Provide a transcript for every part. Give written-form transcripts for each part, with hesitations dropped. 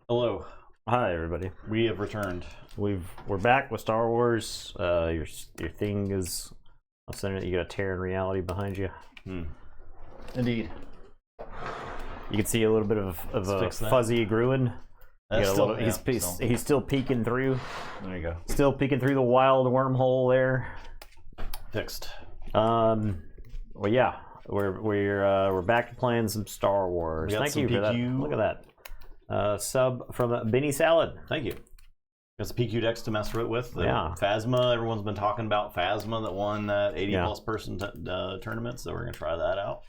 Hello. Hi, everybody. We have returned. We're back with Star Wars. Your thing is, I'll send it. You got a tear in reality behind you. Indeed. You can see a little bit of a fuzzy Gruen. He's still peeking through. There you go. Still peeking through the wild wormhole there. Fixed. Well, yeah, we're back to playing some Star Wars. Thank you for that. Look at that. Sub from Benny Salad. Thank you. Got some PQ decks to mess with. Yeah. Phasma. Everyone's been talking about Phasma that won that 80+ person tournament, so we're gonna try that out.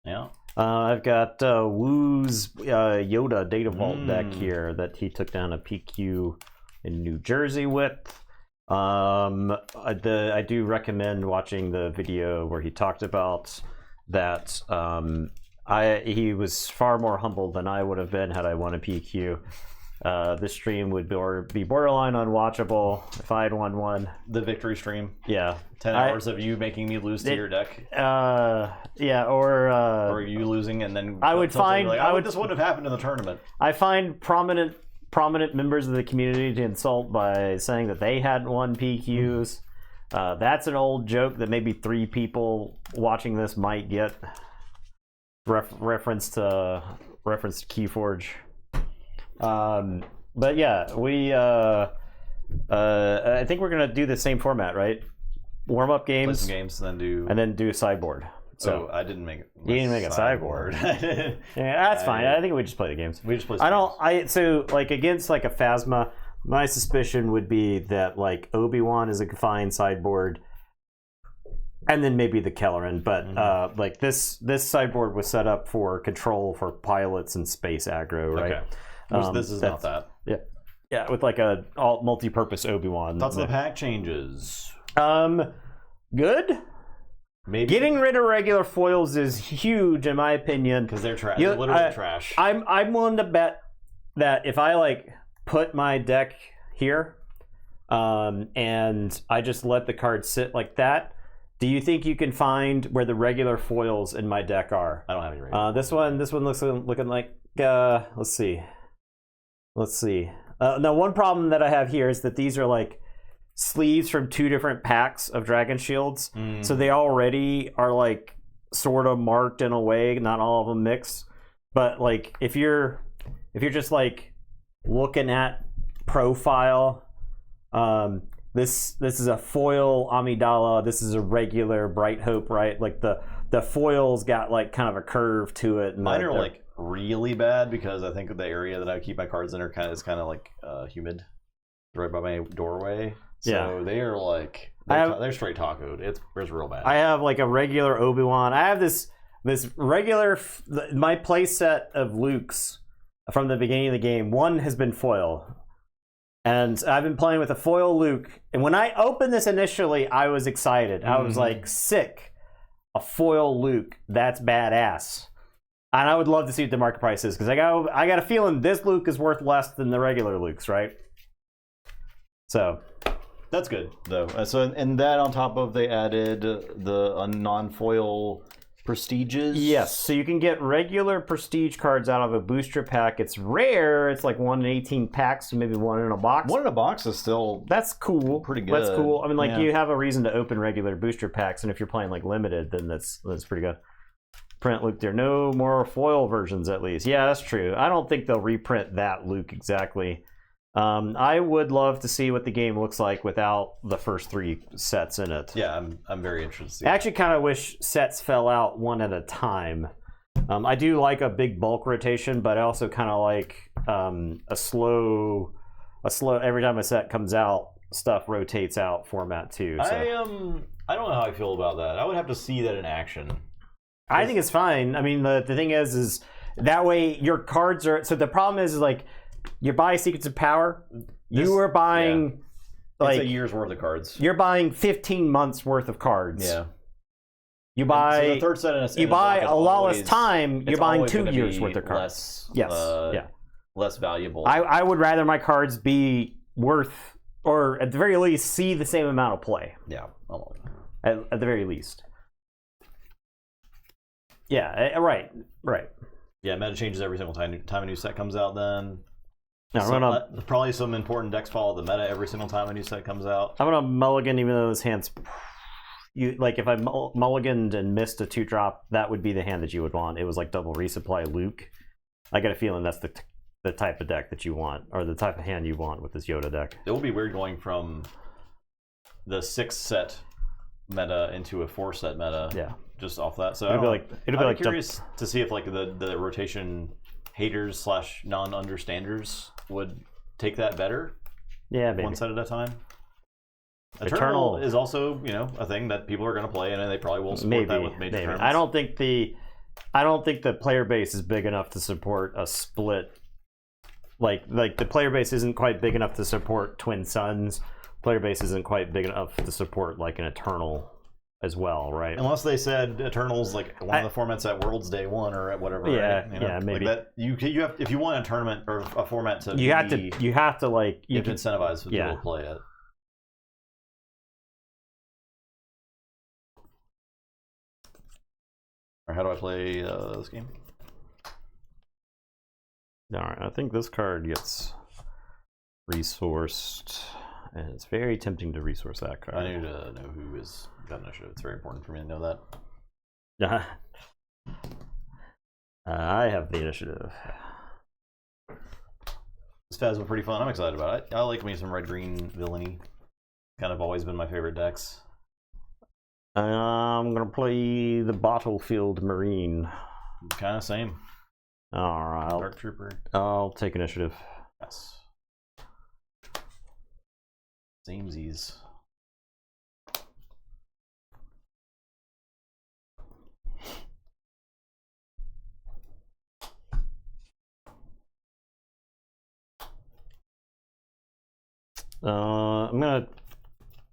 Yeah. I've got Wu's Yoda Data Vault deck here that he took down a PQ in New Jersey with. I do recommend watching the video where he talked about that. He was far more humble than I would have been had I won a PQ. This stream would be borderline unwatchable if I had won one. The victory stream. Yeah. 10 hours of you making me lose to your deck. Yeah, or you losing and then I would find this wouldn't have happened in the tournament. I find prominent members of the community to insult by saying that they hadn't won PQs. That's an old joke that maybe 3 people watching this might get. Reference to Keyforge. But yeah, I think we're gonna do the same format, right? Warm up games, play some games, and then do a sideboard. So I didn't make it. You didn't make a sideboard. Yeah, that's fine. I think we just play the games. We just play. So like against like a Phasma, my suspicion would be that like Obi-Wan is a confined sideboard. And then maybe the Kelleran, but like this sideboard was set up for control for pilots and space aggro, right? Okay. This is not that. Yeah, with like a multi-purpose Obi-Wan. Thoughts on the pack changes? Good. Maybe getting rid of regular foils is huge in my opinion because they're trash. They're literally trash. I'm willing to bet that if I like put my deck here, and I just let the cards sit like that. Do you think you can find where the regular foils in my deck are? I don't have any regular. This one looks looking like. Let's see. Now, one problem that I have here is that these are like sleeves from 2 different packs of Dragon Shields, so they already are like sort of marked in a way. Not all of them mix, but like if you're just like looking at profile. This is a foil Amidala. This is a regular Bright Hope, right? Like the foil's got like kind of a curve to it. Mine are like really bad because I think the area that I keep my cards in is kind of like humid, right by my doorway. So they are like they're straight tacoed. It's real bad. I have like a regular Obi-Wan. I have this regular my play set of Luke's from the beginning of the game. One has been foil. And I've been playing with a foil Luke. And when I opened this initially, I was excited. I was like, sick. A foil Luke. That's badass. And I would love to see what the market price is. Because I got a feeling this Luke is worth less than the regular Lukes, right? So. That's good, though. And that on top of they added the non-foil prestiges. Yes, so you can get regular prestige cards out of a booster pack. It's rare. It's like 1 in 18 packs, so maybe 1 in a box. 1 in a box is still that's cool. Pretty good. That's cool. I mean, like you have a reason to open regular booster packs, and if you're playing like limited, then that's pretty good. Print Luke. There are no more foil versions, at least. Yeah, that's true. I don't think they'll reprint that Luke exactly. I would love to see what the game looks like without the first 3 sets in it. Yeah, I'm very interested. I actually kind of wish sets fell out one at a time. I do like a big bulk rotation, but I also kind of like a slow. Every time a set comes out, stuff rotates out format too. So. I don't know how I feel about that. I would have to see that in action. I think it's fine. I mean, the thing is that way your cards are. So the problem is like. You buy Secrets of Power. You are buying like it's a year's worth of cards. You're buying 15 months worth of cards. Yeah. You buy. So the third set you buy a Lawless Time. You're buying 2 years worth of cards. Less valuable. I would rather my cards be worth, or at the very least, see the same amount of play. Yeah. At the very least. Yeah. Right. Yeah. Meta changes every single time a new set comes out. Then. Probably some important decks follow the meta every single time a new set comes out. I'm gonna mulligan, even though those hands. If I mulliganed and missed a 2-drop, that would be the hand that you would want. It was like double resupply Luke. I got a feeling that's the type of deck that you want, or the type of hand you want with this Yoda deck. It will be weird going from the 6-set meta into a 4-set meta. Yeah. Just off that. So it'll be curious to see if like the rotation haters / non-understanders would take that better. Yeah, maybe. One set at a time. Eternal is also, a thing that people are going to play, and they probably will support that with major tournaments. I don't think the player base is big enough to support a split. Like the player base isn't quite big enough to support Twin Suns. Player base isn't quite big enough to support like an Eternal as well, right? Unless they said Eternal's like one of the formats at Worlds Day 1 or at whatever. Yeah, right? yeah, maybe. Like that, you have, if you want a tournament or a format to you have to incentivize people to play it. Or how do I play this game? All right, I think this card gets resourced, and it's very tempting to resource that card. I need to know who is got initiative. It's very important for me to know that. Yeah. I have the initiative. This Phasma pretty fun. I'm excited about it. I like me some red-green villainy. Kind of always been my favorite decks. I'm gonna play the Battlefield Marine. Kind of same. All right. Dark Trooper. I'll take initiative. Yes. Samesies. I'm gonna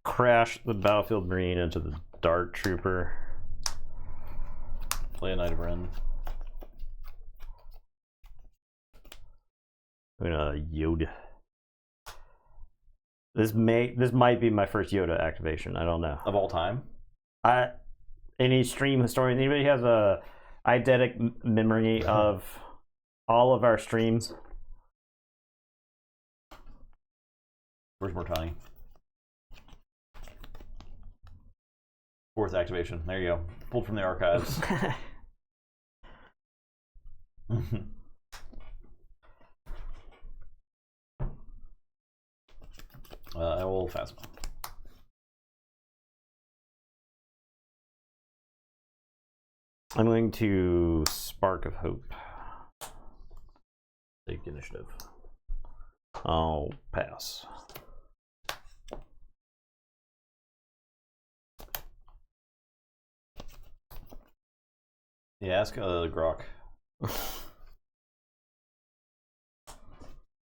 crash the Battlefield Marine into the Dark Trooper. Play a Knight of Ren. I'm gonna Yoda. This might be my first Yoda activation. I don't know. Of all time? Any stream historian, anybody has a eidetic memory of all of our streams? Where's Mortani? 4th activation. There you go. Pulled from the archives. I will Phasma. I'm going to Spark of Hope. Take initiative. I'll pass. Yeah, ask Grok.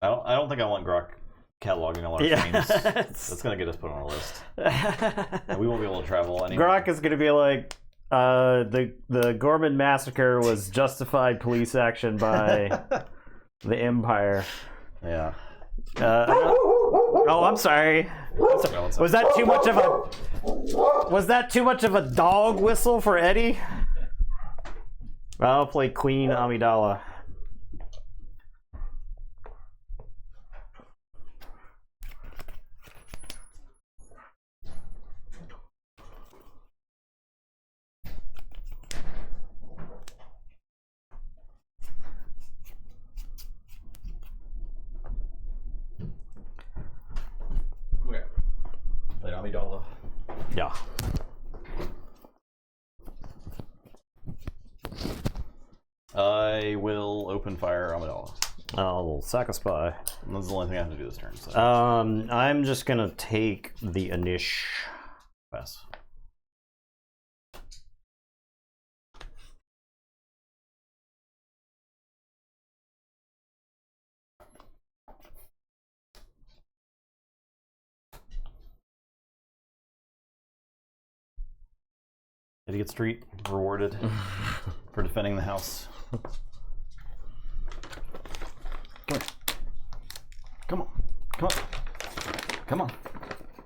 I don't think I want Grok cataloging all our streams. That's gonna get us put on a list. And we won't be able to travel anymore. Grok is gonna be like, the Gorman massacre was justified police action by the Empire. Yeah. Oh, I'm sorry. Was that too much of a dog whistle for Eddie? I'll play Queen Amidala. Okay. Play Amidala. Yeah. I will open fire Amidala. I'll sack a spy. That's the only thing I have to do this turn. So. I'm just gonna take the Anish. Pass. Idiot Street rewarded for defending the house. Come on. Come on. Come on.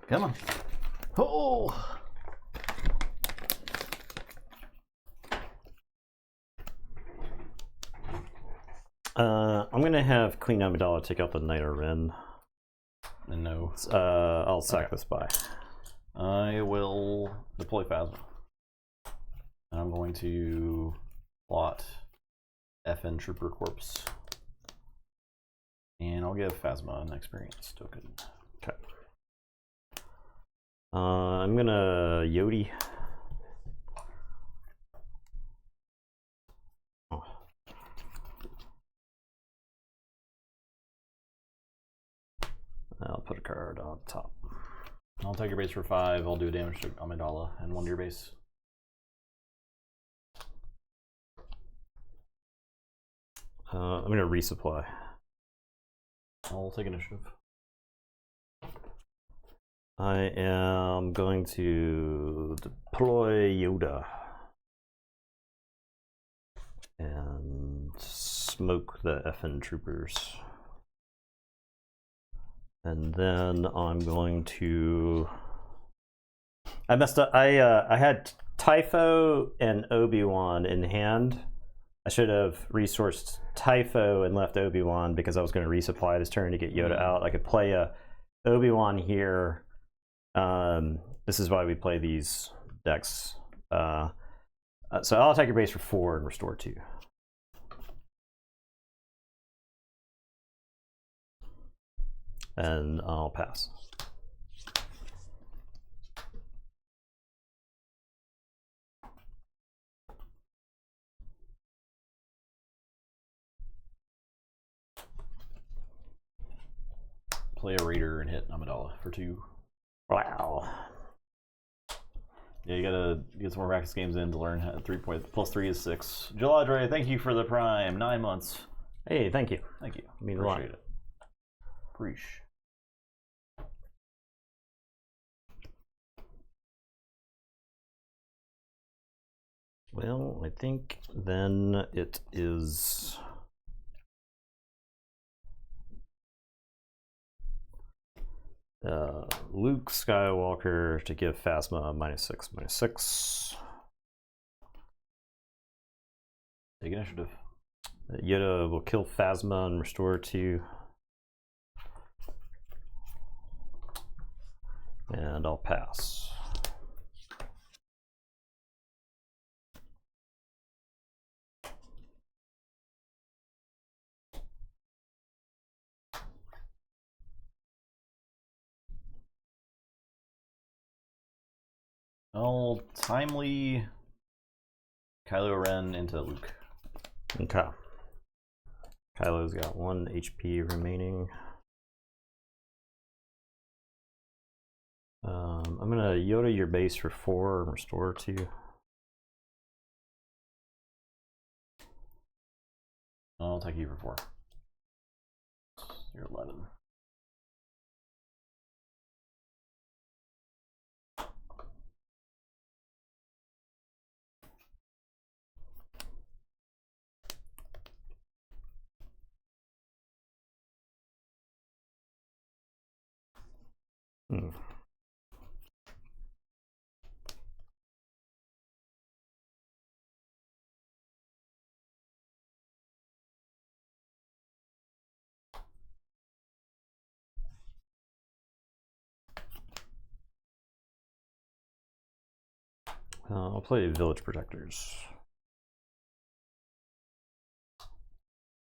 Come on. Oh! I'm gonna have Queen Amidala take out the Knight of Ren. And no. I'll sack this by. I will deploy Phasma. And I'm going to plot FN Trooper Corpse. And I'll give Phasma an experience token. Okay. I'm gonna Yoda. Oh. I'll put a card on top. I'll take your base for 5. I'll do damage to Amidala and 1 to your base. I'm gonna resupply. I'll take initiative. I am going to deploy Yoda and smoke the FN troopers. And then I'm going to... I messed up. I had Typho and Obi-Wan in hand. I should have resourced Typho and left Obi-Wan because I was going to resupply this turn to get Yoda out. I could play a Obi-Wan here. This is why we play these decks. So I'll attack your base for 4 and restore 2. And I'll pass. Play a Raider and hit Amidala for 2. Wow. Yeah, you gotta get some more practice games in to learn how 3 point plus 3 is 6. Jaladre, thank you for the Prime. 9 months. Hey, thank you. Thank you. Means a lot. Appreciate it. Preach. Well, I think then it is Luke Skywalker to give Phasma -6/-6. Take initiative. Yoda will kill Phasma and restore 2. And I'll pass. I'll timely Kylo Ren into Luke. Okay. Kylo's got 1 HP remaining. I'm gonna Yoda your base for 4 and restore 2. I'll take you for 4. You're 11. I'll play Village Protectors.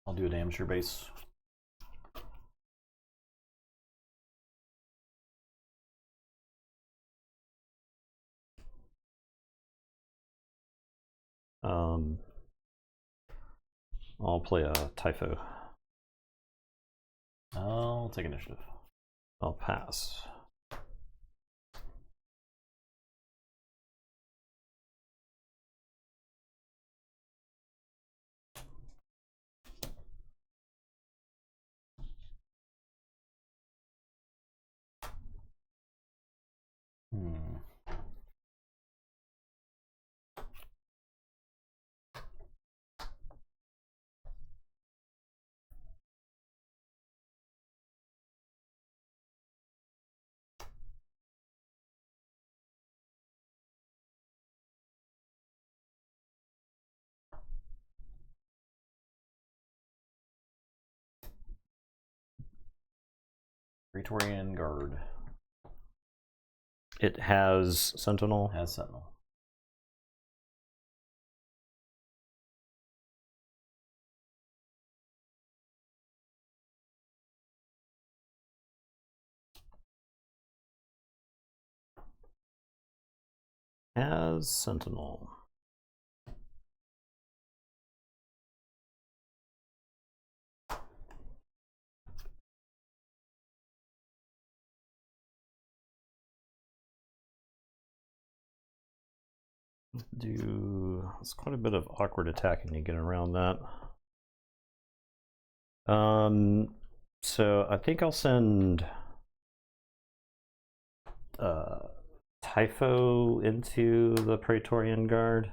I'll do a damage to your base. I'll play a Typho. I'll take initiative. I'll pass. Praetorian Guard. It has Sentinel. Has Sentinel. Has Sentinel. It's quite a bit of awkward attacking to get around that. So I think I'll send Typho into the Praetorian Guard.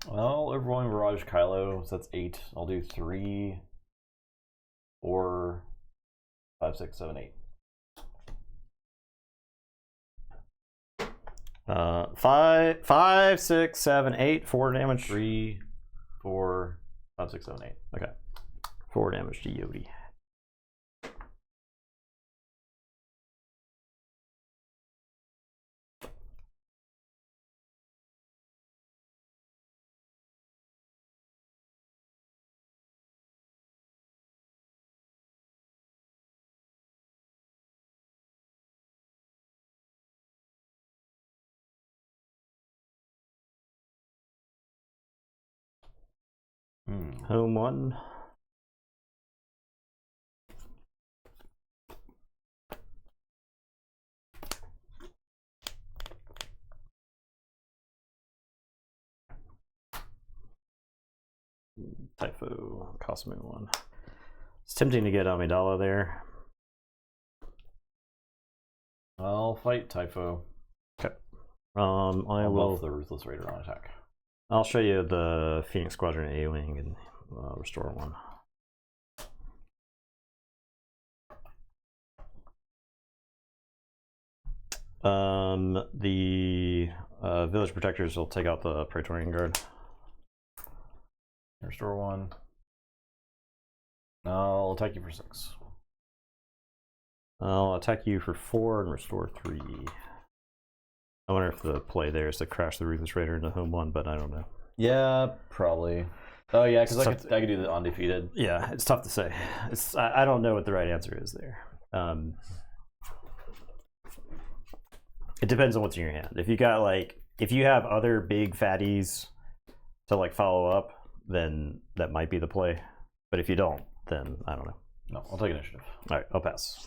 Well, overwhelming barrage Kylo, so that's 8. I'll do 3, 4, 5, 6, 7, 8. 5, 6, 7, 8, 4 damage. 3, 4, 5, 6, 7, 8. Okay. 4 damage to Yoda. Home 1. Typho, Cosmo 1. It's tempting to get Amidala there. I'll fight Typho. Okay. I will. The Ruthless Raider on attack. I'll show you the Phoenix Squadron A-Wing and restore 1. The Village Protectors will take out the Praetorian Guard. Restore 1. I'll attack you for 6. I'll attack you for 4 and restore 3. I wonder if the play there is to crash the Ruthless Raider into home 1, but I don't know. Yeah, probably. Oh yeah, because I could do the undefeated. Yeah, it's tough to say. I don't know what the right answer is there. It depends on what's in your hand. If you got if you have other big fatties to follow up, then that might be the play. But if you don't, then I don't know. No, I'll take initiative. All right, I'll pass.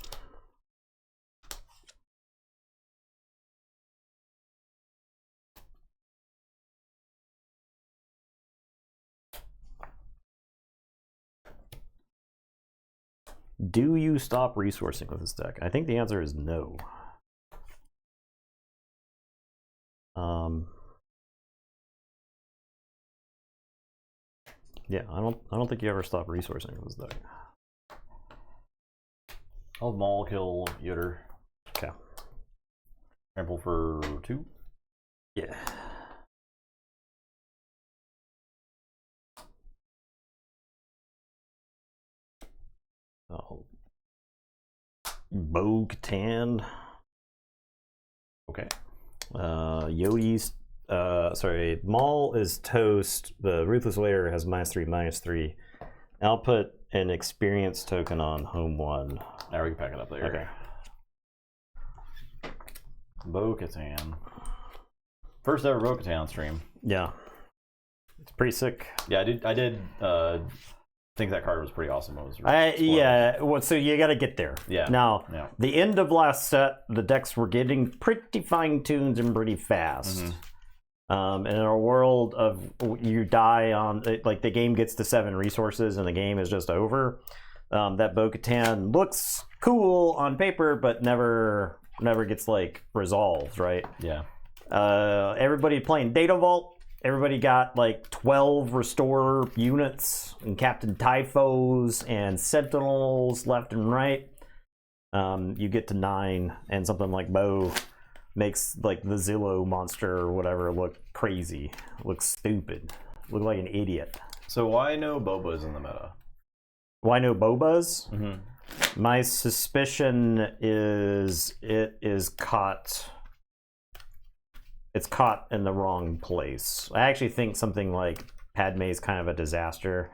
Do you stop resourcing with this deck? I think the answer is no. Yeah, I don't think you ever stop resourcing with this deck. I'll Maul kill Yoda. Okay. Trample for 2. Yeah. Oh. Bo-Katan. Okay. Yoda's sorry, Maul is toast. The Ruthless Raider has -3/-3. I'll put an experience token on home 1. Now we can pack it up there. Okay. Bo-Katan. First ever Bo-Katan stream. Yeah. It's pretty sick. Yeah, I did think that card was pretty awesome. Yeah, well, so you got to get there. Yeah. Now, the end of last set, the decks were getting pretty fine-tuned and pretty fast. And in a world of you die on, the game gets to 7 resources and the game is just over, that Bo-Katan looks cool on paper, but never gets resolved, right? Yeah. Everybody playing Data Vault. Everybody got 12 restore units and Captain Typhos and Sentinels left and right. you get to 9, and something like Bo makes like the Zillow monster or whatever look crazy, look stupid, look like an idiot. So why no Bobas in the meta? Why no Bobas? Mm-hmm. My suspicion is it is caught. It's caught in the wrong place. I actually think something like Padme is kind of a disaster.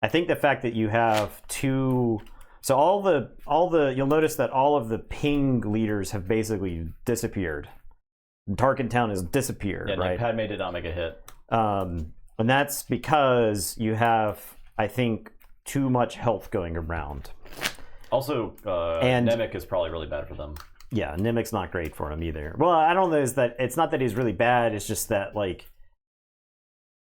I think the fact that you have 2. So all the you'll notice that all of the ping leaders have basically disappeared. Tarkin Town has disappeared, Yeah, right? Padme did not make a hit. And that's because you have, I think, too much health going around. Also, and Nemec is probably really bad for them. Yeah, Nemec's not great for him either. Well, I don't know, is that it's not that he's really bad, it's just that like.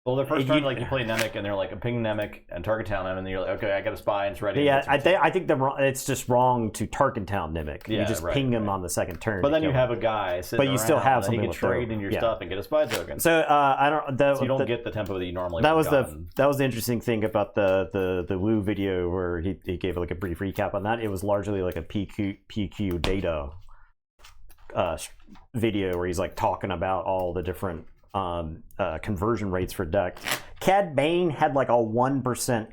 Well, the first time like you play Nemec and they're like a ping Nemec and Target Town him, and then you're like, okay, I got a spy and it's ready. Yeah, I think it's just wrong to Target Town Nemec. Yeah, you just ping him on the second turn. But then you have a guy sitting but you still have something he can trade in your stuff and get a spy token. So I don't. So you don't get the tempo that you normally. That was the interesting thing about the Wu video where he gave like a brief recap on that. It was largely like a PQ data video where he's like talking about all the different conversion rates for decks. Cad Bane had like a 1%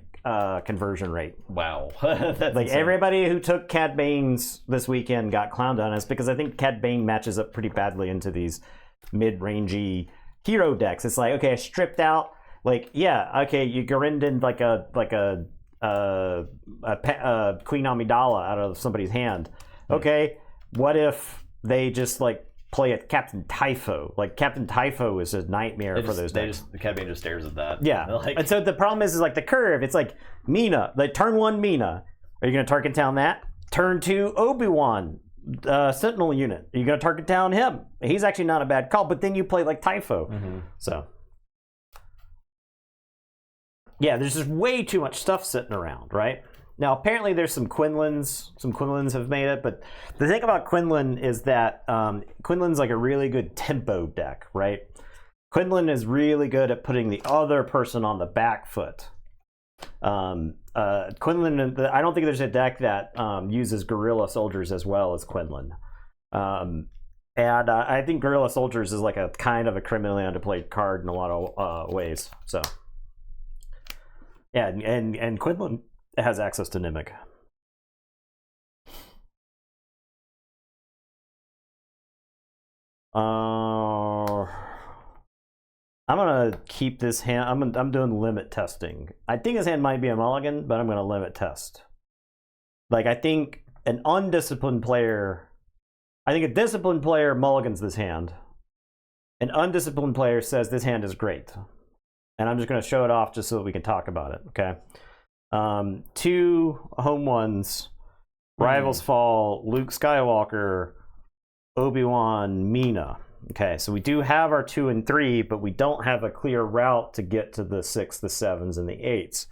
conversion rate. Wow. That's like insane. Everybody who took Cad Bane's this weekend got clowned on us because I think Cad Bane matches up pretty badly into these mid-rangey hero decks. It's like, okay, I stripped out, like, yeah, okay, you Garinded like a Queen Amidala out of somebody's hand. Okay, what if they just like play at Captain Typho? Like Captain Typho is a nightmare for those decks. The Cad Bane just stares at that. Yeah, like, and so the problem is like the curve. It's like Mina, like turn 1 Mina. Are you going to target down that? Turn 2 Obi-Wan, Sentinel unit. Are you going to target down him? He's actually not a bad call, but then you play like Typho. Mm-hmm. So yeah, there's just way too much stuff sitting around, right? Now, apparently there's some Quinlins. Some Quinlins have made it, but the thing about Quinlan is that Quinlan's like a really good tempo deck, right? Quinlan is really good at putting the other person on the back foot. Quinlan, I don't think there's a deck that uses guerrilla soldiers as well as Quinlan. And I think guerrilla soldiers is like a kind of a criminally underplayed card in a lot of ways. So yeah, and Quinlan has access to Nemec. I'm gonna keep this hand. I'm doing limit testing. I think this hand might be a mulligan, but I'm gonna limit test. Like I think an undisciplined player. I think a disciplined player mulligans this hand. An undisciplined player says this hand is great, and I'm just gonna show it off just so that we can talk about it. Okay. 2 home ones, Rivals Fall, Luke Skywalker, Obi-Wan, Mina. Okay, so we do have our 2 and 3, but we don't have a clear route to get to the 6, the 7s, and the 8s.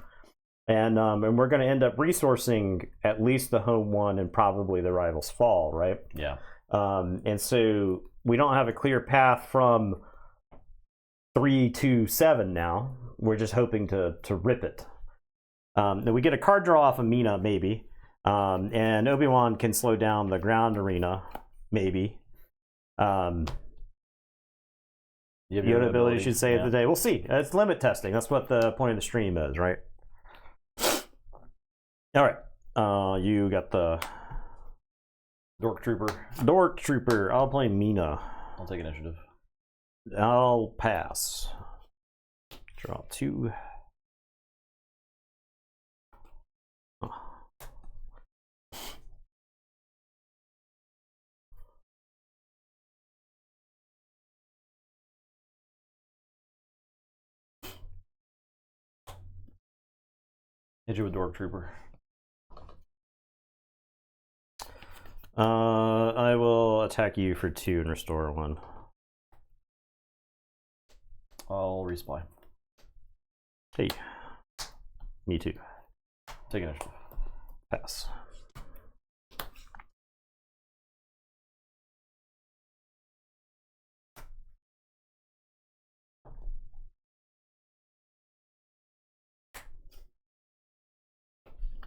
And we're going to end up resourcing at least the home one and probably the Rivals Fall, right? Yeah. And so we don't have a clear path from 3 to 7 now. We're just hoping to rip it. Then we get a card draw off of Mina, maybe. And Obi-Wan can slow down the ground arena, maybe. Yoda ability should save the day. We'll see. It's limit testing. That's what the point of the stream is, right? All right. You got the Dork Trooper. Dork Trooper. I'll play Mina. I'll take initiative. I'll pass. Draw 2. Hit you with Dork Trooper. I will attack you for 2 and restore 1. I'll resupply. Hey. Me too. Take initiative. Pass.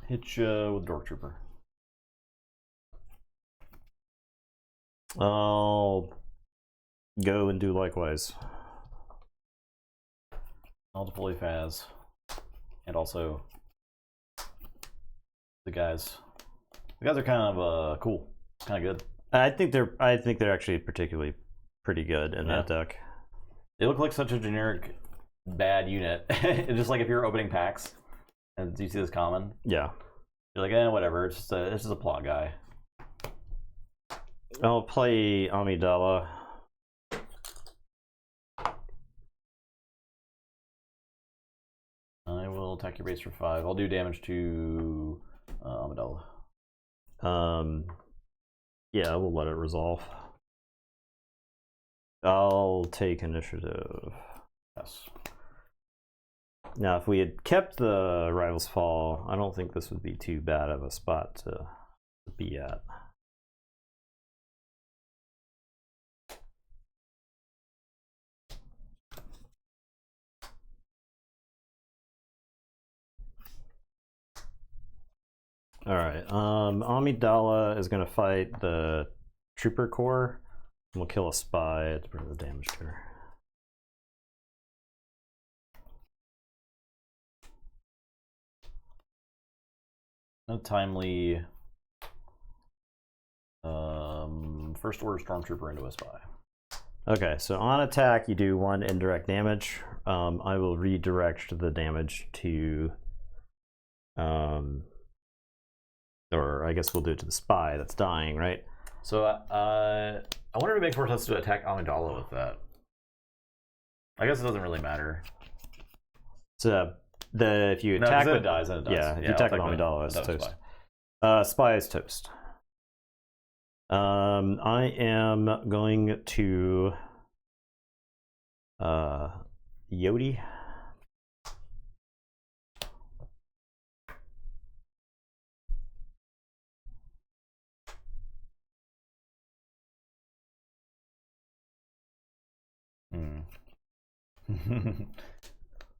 Hit you with Dork Trooper. I'll go and do likewise. I'll deploy Phas, and also the guys. The guys are kind of cool, kind of good. I think they're actually particularly pretty good in that deck. They look like such a generic bad unit. It's just like if you're opening packs and you see this common. Yeah. You're like, whatever. It's just a plot guy. I'll play Amidala. I will attack your base for 5. I'll do damage to Amidala. Yeah, we'll let it resolve. I'll take initiative. Yes. Now, if we had kept the Rival's Fall, I don't think this would be too bad of a spot to be at. All right, Amidala is going to fight the Trooper Corps. We'll kill a spy to bring the damage to her. No timely first order stormtrooper into a spy. Okay, so on attack you do 1 indirect damage. I will redirect the damage to or I guess we'll do it to the spy that's dying, right? So I wonder if it makes more sense to attack Amidala with that. I guess it doesn't really matter. So if you attack then with it dies, then it dies. Yeah, if you attack with Amidala, it's toast. Spy is toast. I am going to Yoda.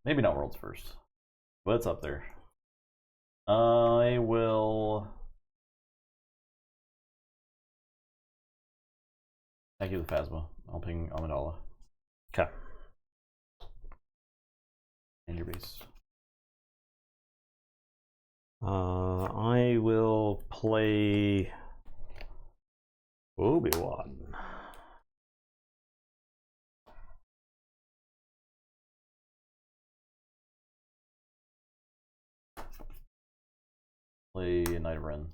Maybe not world's first, but it's up there. I will thank you, the Phasma. I'll ping Amidala. Okay. And your base. I will play Obi-Wan. Play Knight of Ren.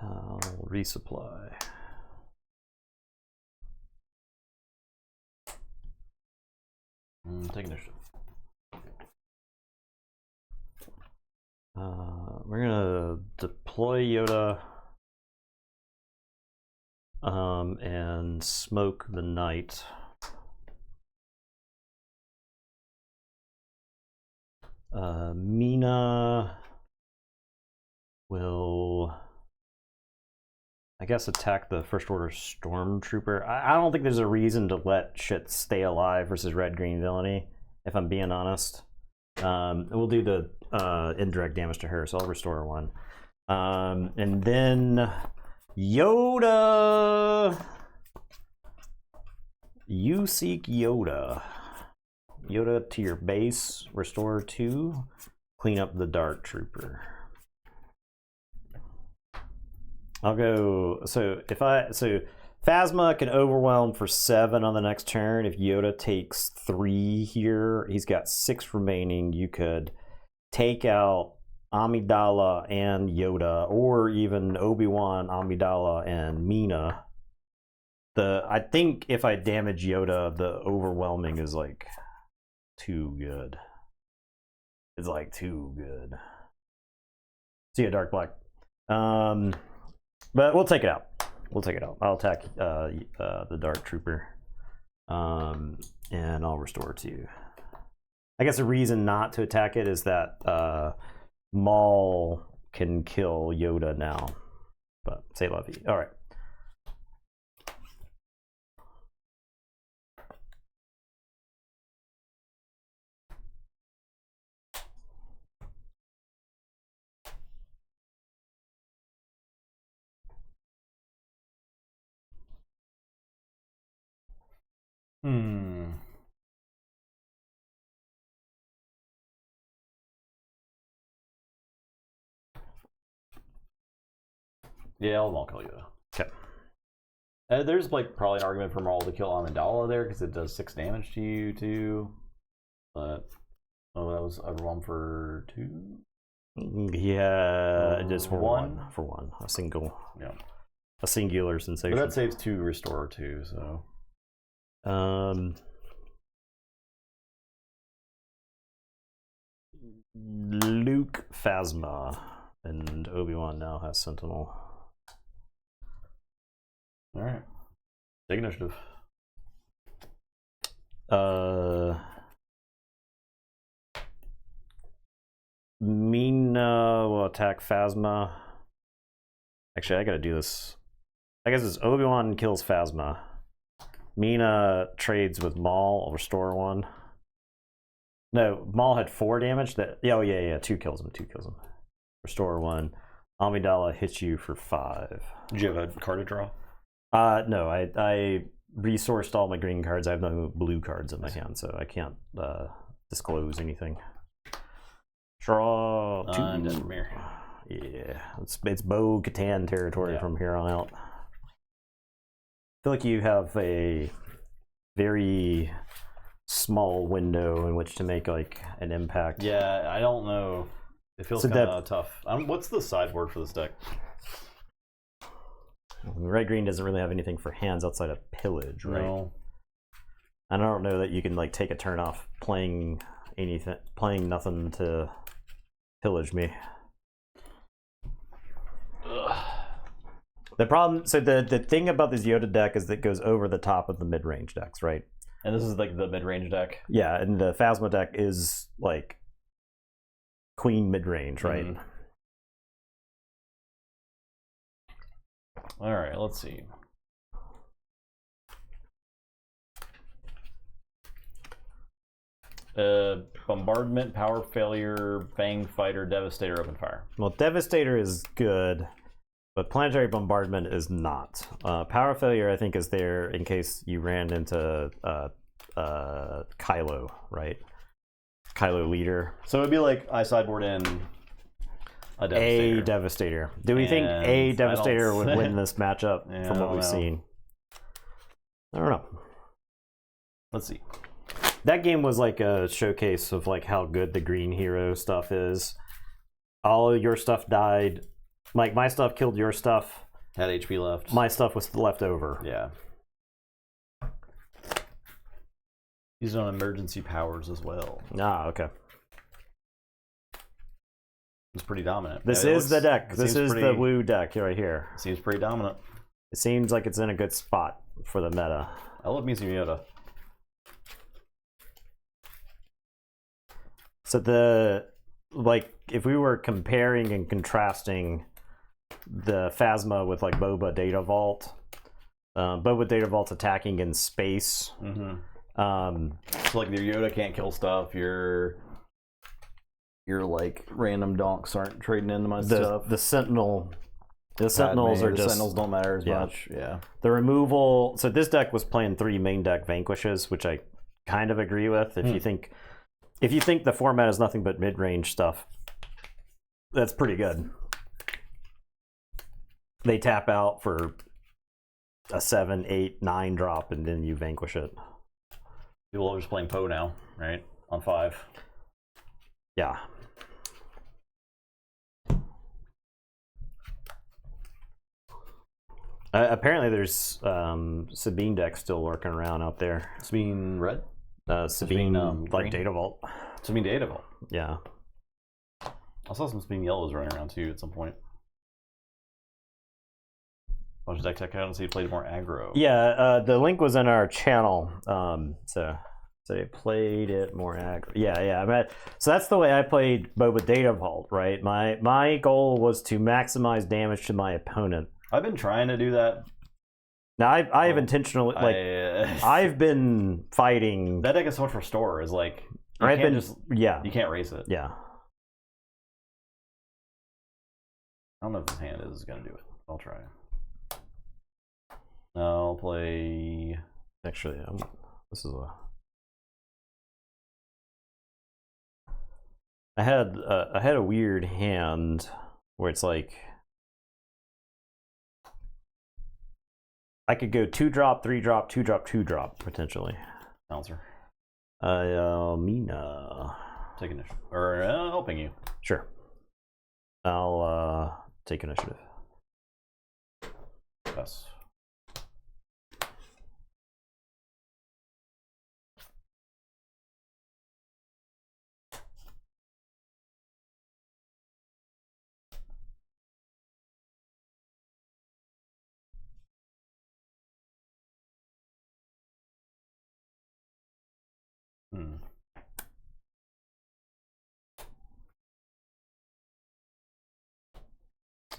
I'll resupply. Take initiative. We're gonna deploy Yoda and smoke the knight. Mina will, I guess, attack the First Order Stormtrooper. I don't think there's a reason to let shit stay alive versus red-green villainy, if I'm being honest. We'll do the indirect damage to her, so I'll restore 1. And then Yoda! You seek Yoda. Yoda to your base, restore 2, clean up the Dark Trooper. I'll go, so Phasma can overwhelm for 7 on the next turn. If Yoda takes 3 here, he's got 6 remaining. You could take out Amidala and Yoda, or even Obi-Wan, Amidala, and Mina. I think if I damage Yoda, the overwhelming is like too good. It's like too good. See ya, Dark Black. But we'll take it out. We'll take it out. I'll attack the Dark Trooper, and I'll restore 2. I guess the reason not to attack it is that Maul can kill Yoda now. But say la vie. All right. Hmm. Yeah, I'll kill Yoda. Okay. There's like probably an argument for Maul to kill Amidala there because it does 6 damage to you too. But that was overwhelmed for 2. Yeah, it is for one. For one, a single. Yeah. A singular sensation. But that saves 2 restore too. So. Luke, Phasma, and Obi-Wan now has Sentinel. All right. Take initiative. Mina will attack Phasma. Actually, I gotta do this. I guess it's Obi-Wan kills Phasma. Mina trades with Maul. I'll restore 1. No, Maul had 4 damage. Oh yeah, 2 kills him. 2 kills him. Restore 1. Amidala hits you for 5. Did you have a card to draw? No, I resourced all my green cards. I have no blue cards in my hand, so I can't disclose anything. Draw 2. Yeah, it's Bo Katan territory from here on out. I feel like you have a very small window in which to make like an impact. Yeah, I don't know. It feels kind of tough. What's the sideboard for this deck? Red green doesn't really have anything for hands outside of pillage, right? No. And I don't know that you can like take a turn off playing anything, playing nothing to pillage me. Ugh. The problem, so the thing about this Yoda deck is that it goes over the top of the mid-range decks, right? And this is like the mid-range deck? Yeah, and the Phasma deck is like queen mid-range, right? Mm-hmm. All right, let's see. Bombardment, Power Failure, Fang Fighter, Devastator, Open Fire. Well, Devastator is good, but Planetary Bombardment is not. Power Failure, I think, is there in case you ran into Kylo, right? Kylo Leader. So it'd be like I sideboard in a Devastator. A Devastator. Do we think a Devastator would win this matchup from what we've seen? I don't know. Let's see. That game was like a showcase of like how good the green hero stuff is. All of your stuff died. Like my stuff killed your stuff. Had HP left. My stuff was left over. Yeah. Used on emergency powers as well. Ah, okay. It's pretty dominant. This is the deck. This is the SWU deck right here. Seems pretty dominant. It seems like it's in a good spot for the meta. I love me some Yoda. So if we were comparing and contrasting the Phasma with like Boba Data Vault, Boba Data Vault's attacking in space. Mm-hmm. So like your Yoda can't kill stuff. Your like random donks aren't trading into my stuff. The Sentinels are just Sentinels don't matter as much. Yeah. The removal. So this deck was playing 3 main deck Vanquishes, which I kind of agree with. If you think the format is nothing but mid-range stuff, that's pretty good. They tap out for a 7, 8, 9 drop, and then you vanquish it. People are just playing Poe now, right? On 5. Yeah. Apparently there's Sabine deck still lurking around out there. Sabine red? Sabine like Data Vault. Sabine Data Vault. Yeah. I saw some Sabine yellows running around too at some point. Bunch of deck tech out and see you played more aggro. Yeah, the link was in our channel. So they played it more aggro. Yeah. So that's the way I played Boba Data Vault, right? My goal was to maximize damage to my opponent. I've been trying to do that. Now I have intentionally I've been fighting. That deck is so much for store. Is like you can't race it. Yeah. I don't know if this hand is gonna do it. I'll try. I'll play. Actually, This is a. I had a weird hand where it's like I could go 2-drop, 3-drop, 2-drop, 2-drop potentially. Bouncer. Mina. Take initiative. Or helping you. Sure. I'll take initiative. Yes.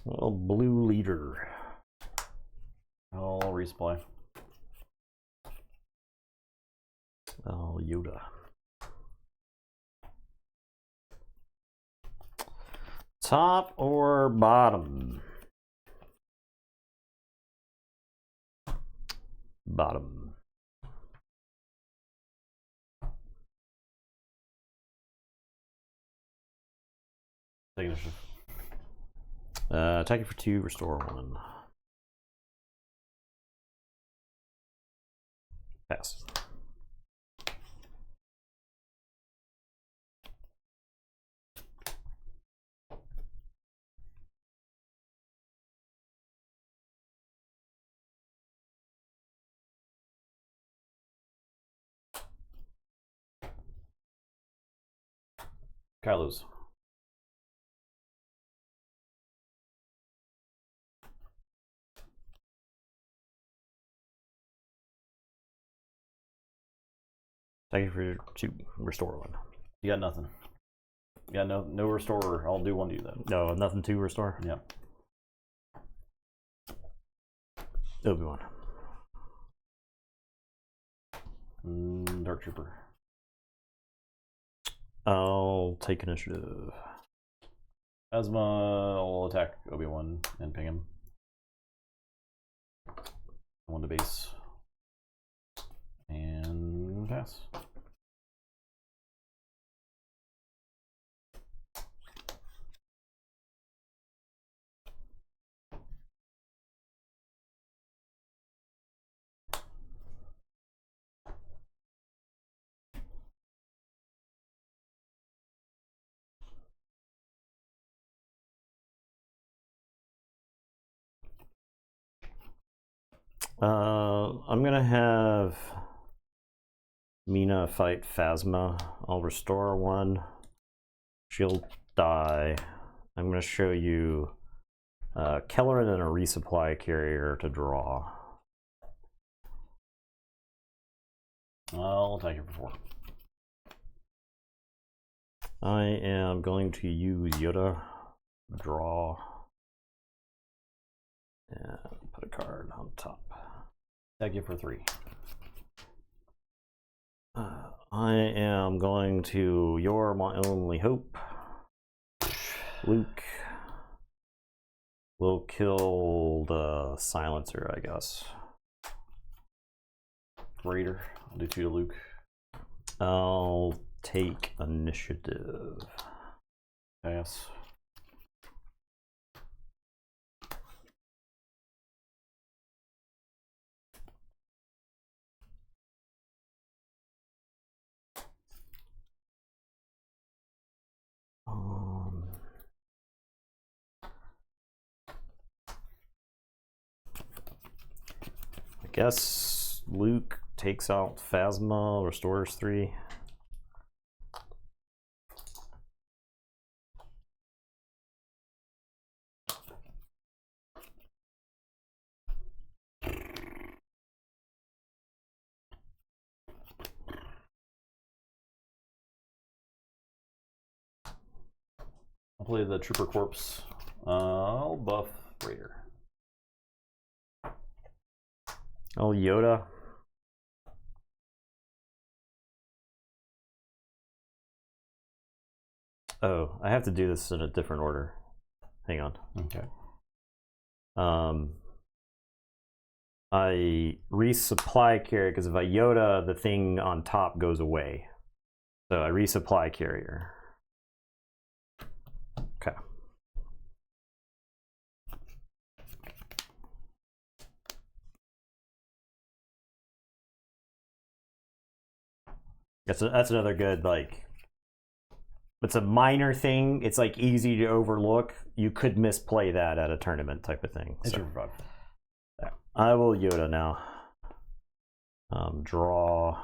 Well, blue leader. I'll resupply. Oh, Yoda. Top or bottom? Bottom. Take initiative. Attack it for 2, restore 1. Pass. Kylo's. Thank you for 2, restore 1. You got nothing. You got no restorer. I'll do 1 to you then. No, nothing to restore? Yeah. Obi-Wan. Dark Trooper. I'll take initiative. Phasma will attack Obi-Wan and ping him. 1 to base. And pass. I'm gonna have Mina fight Phasma. I'll restore 1. She'll die. I'm gonna show you Kelleran and a resupply carrier to draw. I'll attack you for 4. I am going to use Yoda. Draw. And put a card on top. Attack you for 3. I am going to You're My Only Hope. Luke will kill the silencer, I guess. Raider. I'll do 2 to Luke. I'll take initiative. Pass. I guess Luke takes out Phasma, restores 3. I'll play the Trooper Corpse. I'll buff Raider. Oh, Yoda. Oh, I have to do this in a different order. Hang on. Okay. I resupply carrier because if I Yoda, the thing on top goes away. So I resupply carrier. Okay. That's another good, like, it's a minor thing. It's like easy to overlook. You could misplay that at a tournament type of thing. So, yeah. I will Yoda now. Draw.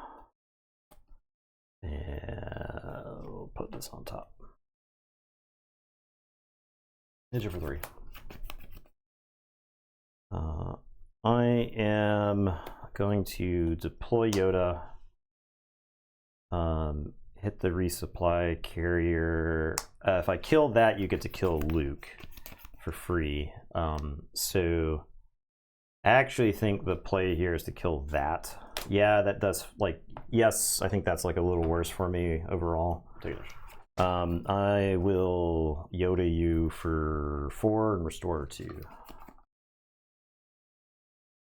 And we'll put this on top. Ninja for 3. I am going to deploy Yoda. Hit the resupply carrier. If I kill that, you get to kill Luke for free. So I actually think the play here is to kill that. Yeah, that does, like, yes, I think that's like a little worse for me overall. I will Yoda you for 4 and restore 2.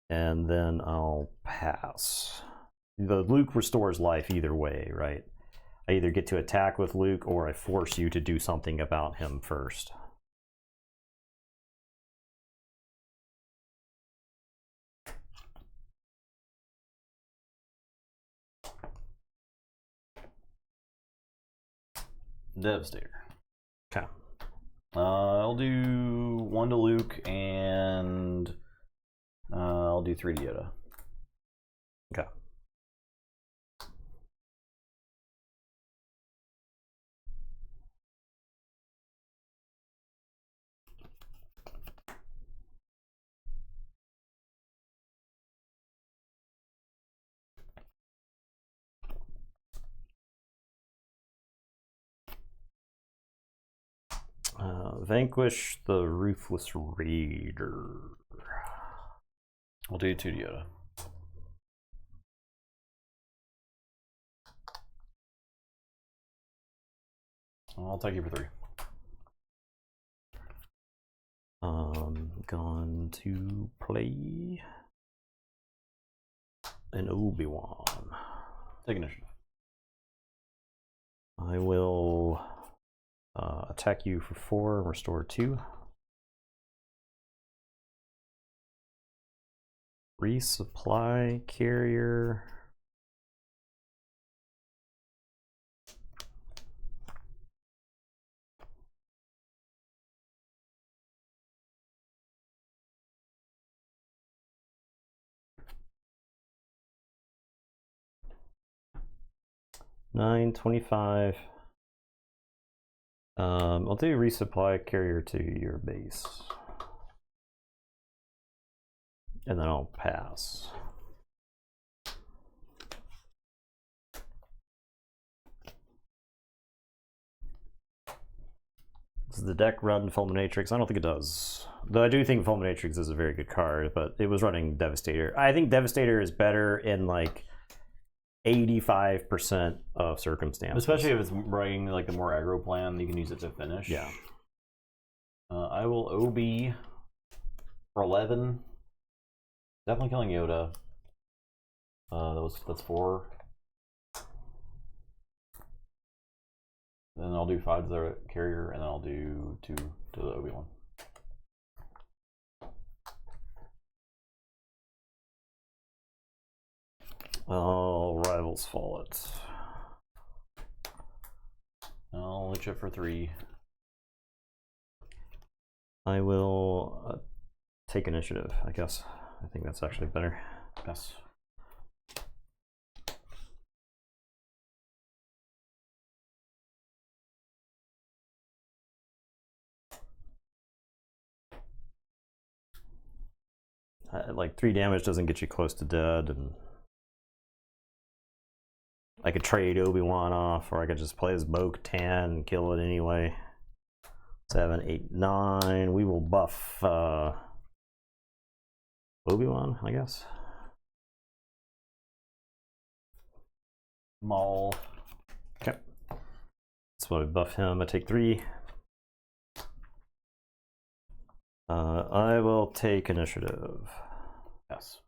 And then I'll pass. The Luke restores life either way, right? I either get to attack with Luke or I force you to do something about him first. Devastator. Okay. I'll do 1 to Luke and I'll do 3 to Yoda. Okay. Vanquish the Ruthless Raider. I'll do 2 to Yoda. I'll take you for 3. Going to play an Obi-Wan. Take initiative. I will attack you for 4 and restore 2. Resupply carrier. $9.25. I'll do resupply carrier to your base. And then I'll pass. Does the deck run Fulminatrix? I don't think it does. Though I do think Fulminatrix is a very good card, but it was running Devastator. I think Devastator is better in like 85% of circumstances. Especially if it's running like the more aggro plan, you can use it to finish. Yeah. I will OB for 11. Definitely killing Yoda. That's 4. Then I'll do 5 to the carrier, and then I'll do 2 to the Obi-Wan. Oh, Rivals Fallet. I'll only chip for 3. I will take initiative, I guess. I think that's actually better. Yes. Like 3 damage doesn't get you close to dead, and I could trade Obi-Wan off, or I could just play as Bo-Katan and kill it anyway. 7, 8, 9. We will buff Obi-Wan, I guess. Maul. Okay. That's why we buff him. I take 3. I will take initiative. Yes.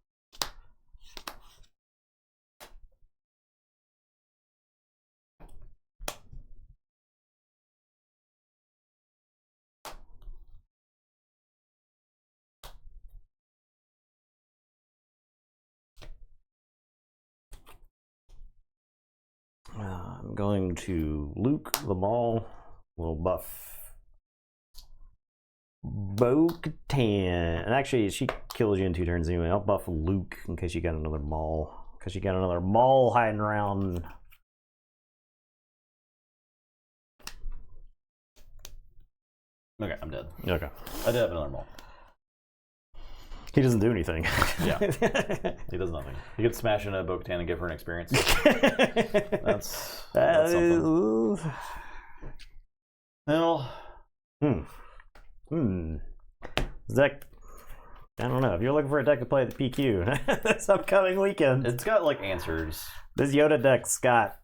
I'm going to Luke the Maul. We'll buff Bo-Katan. And actually, she kills you in 2 turns anyway. I'll buff Luke in case you got another Maul. Because you got another Maul hiding around. Okay, I'm dead. Okay. I did have another Maul. He doesn't do anything. Yeah. He does nothing. He could smash into Bo-Katan and give her an experience. That's something. Well. Deck. I don't know. If you're looking for a deck to play at the PQ this upcoming weekend, it's got like answers. This Yoda deck's got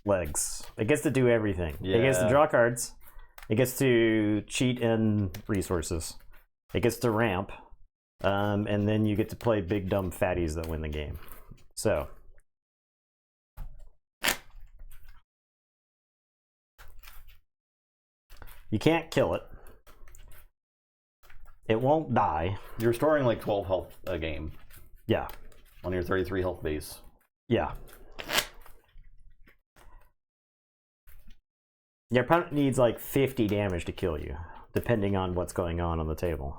legs. It gets to do everything. Yeah. It gets to draw cards. It gets to cheat in resources. It gets to ramp. And then you get to play big dumb fatties that win the game. So. You can't kill it. It won't die. You're restoring like 12 health a game. Yeah. On your 33 health base. Yeah. Your opponent needs like 50 damage to kill you, depending on what's going on the table.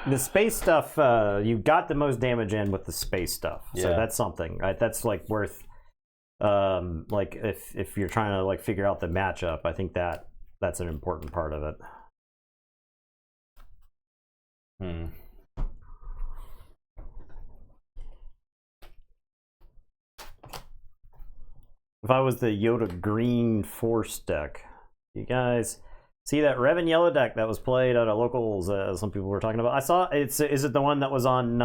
The space stuff, you got the most damage in with the space stuff, so that's something, right? That's like worth, like if you're trying to like figure out the matchup, I think that's an important part of it. If I was the Yoda green force deck, you guys see that red and yellow deck that was played at a locals? Some people were talking about. I saw it's. Is it the one that was on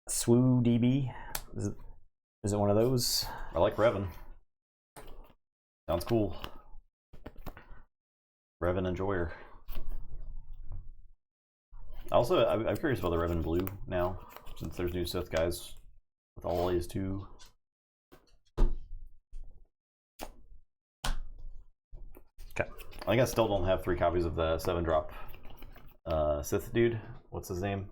SWU DB? Is it one of those? I like Revan. Sounds cool. Revan Enjoyer. Also, I'm curious about the Revan Blue now, since there's new Sith guys with all these too. Okay. I think I still don't have 3 copies of the 7-drop Sith dude. What's his name?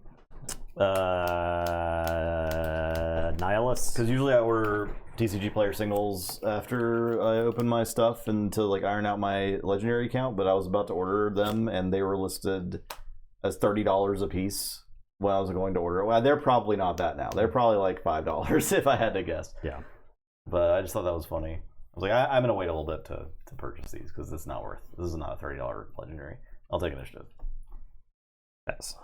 Nihilus. Because usually I order TCG player singles after I open my stuff and to like iron out my legendary account, but I was about to order them and they were listed as $30 a piece when I was going to order it. Well, they're probably not that now. They're probably like $5 if I had to guess. Yeah. But I just thought that was funny. I was like, I'm going to wait a little bit to purchase these because this is not a $30 legendary. I'll take initiative. Yes.